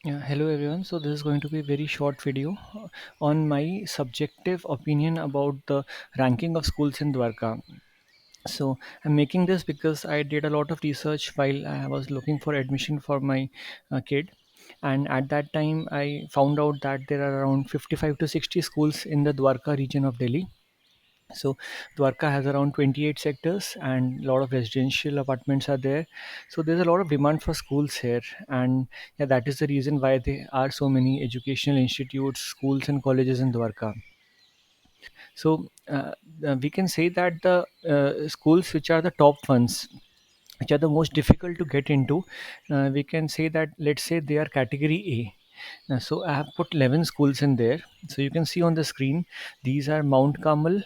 Yeah, hello everyone. So this is going to be a very short video on my subjective opinion about the ranking of schools in Dwarka. So I'm making this because I did a lot of research while I was looking for admission for my kid, and at that time I found out that there are around 55 to 60 schools in the Dwarka region of Delhi. So Dwarka has around 28 sectors and a lot of residential apartments are there. So there's a lot of demand for schools here, and yeah, that is the reason why there are so many educational institutes, schools, and colleges in Dwarka. So we can say that the schools which are the top ones, which are the most difficult to get into, we can say that, let's say they are category A. So I have put 11 schools in there. So you can see on the screen, these are Mount Carmel,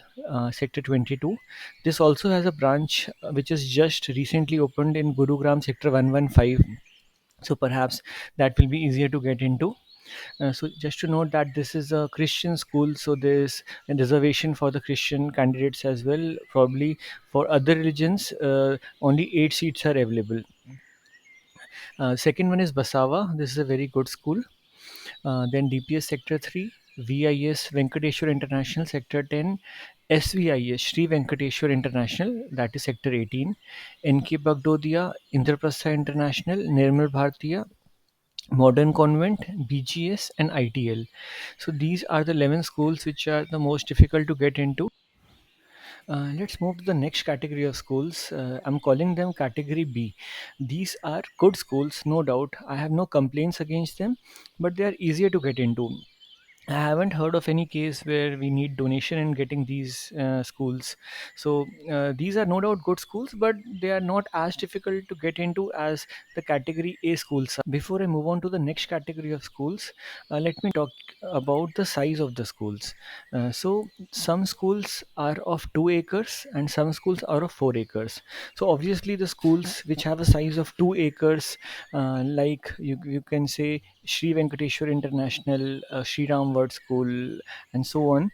Sector 22. This also has a branch which is just recently opened in Gurugram, Sector 115. So perhaps that will be easier to get into. So just to note that this is a Christian school, so there's a reservation for the Christian candidates as well. Probably for other religions, only 8 seats are available. Second one is Basawa. This is a very good school. Then DPS Sector 3, VIS Venkateshwar International Sector 10, SVIS Sri Venkateshwar International, that is Sector 18, NK Bagdodia, Indraprastha International, Nirmal Bhartiya, Modern Convent, BGS, and ITL. So these are the 11 schools which are the most difficult to get into. Let's move to the next category of schools. I'm calling them category B. These are good schools, no doubt. I have no complaints against them, but they are easier to get into. I haven't heard of any case where we need donation in getting these schools. So these are no doubt good schools, but they are not as difficult to get into as the category A schools are. Before I move on to the next category of schools, let me talk about the size of the schools. So some schools are of 2 acres and some schools are of 4 acres. So obviously the schools which have a size of 2 acres, like you can say Sri Venkateshwar International, Sri Ram Word School, and so on.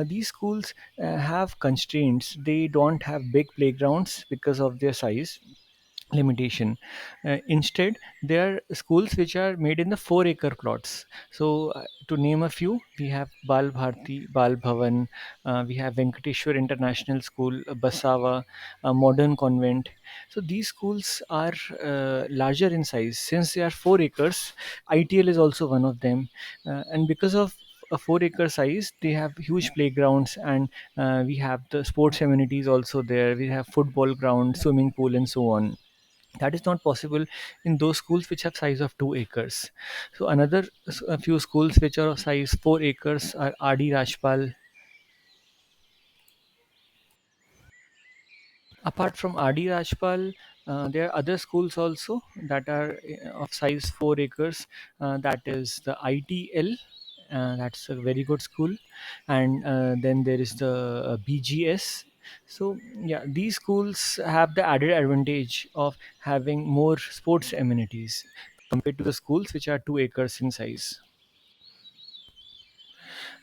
These schools have constraints. They don't have big playgrounds because of their size limitation. Instead, there are schools which are made in the 4 acre plots. So, to name a few, we have Bal Bharti, Bal Bhavan, we have Venkateshwar International School, Basawa, Modern Convent. So, these schools are larger in size. Since they are 4 acres, ITL is also one of them. And because of a 4 acre size, they have huge playgrounds, and we have the sports amenities also there. We have football ground, swimming pool, and so on. That is not possible in those schools which have size of 2 acres. So another a few schools which are of size 4 acres are RD Rajpal. Apart from RD Rajpal, there are other schools also that are of size 4 acres. That is the ITL. That's a very good school, and then there is the BGS. So yeah, these schools have the added advantage of having more sports amenities compared to the schools which are 2 acres in size.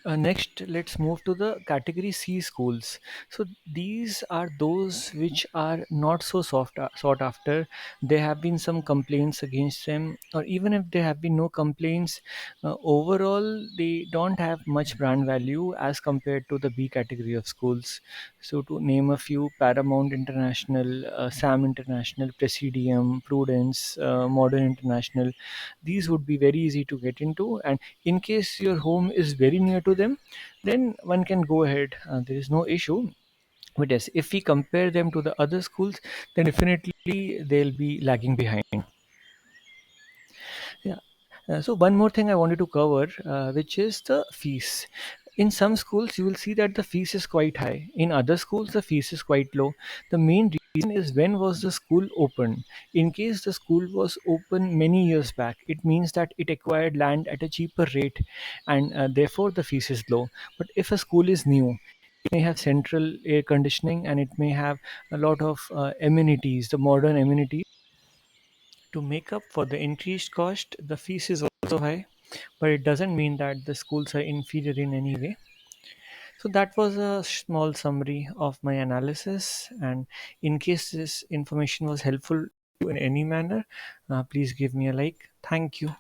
Next, let's move to the category C schools. So these are those which are not so sought after. There have been some complaints against them, or even if there have been no complaints, overall they don't have much brand value as compared to the B category of schools. So to name a few: Paramount International, Sam International, Presidium, Prudence, Modern International. These would be very easy to get into, and in case your home is very near to them, then one can go ahead. There is no issue. But yes, if we compare them to the other schools, then definitely they'll be lagging behind. Yeah. So one more thing I wanted to cover, which is the fees. In some schools, you will see that the fees is quite high. In other schools, the fees is quite low. The main reason is when was the school opened. In case the school was open many years back, it means that it acquired land at a cheaper rate, and therefore the fees is low. But if a school is new, it may have central air conditioning and it may have a lot of amenities, the modern amenities. To make up for the increased cost, the fees is also high, but it doesn't mean that the schools are inferior in any way. So that was a small summary of my analysis. And in case this information was helpful to you in any manner, please give me a like. Thank you.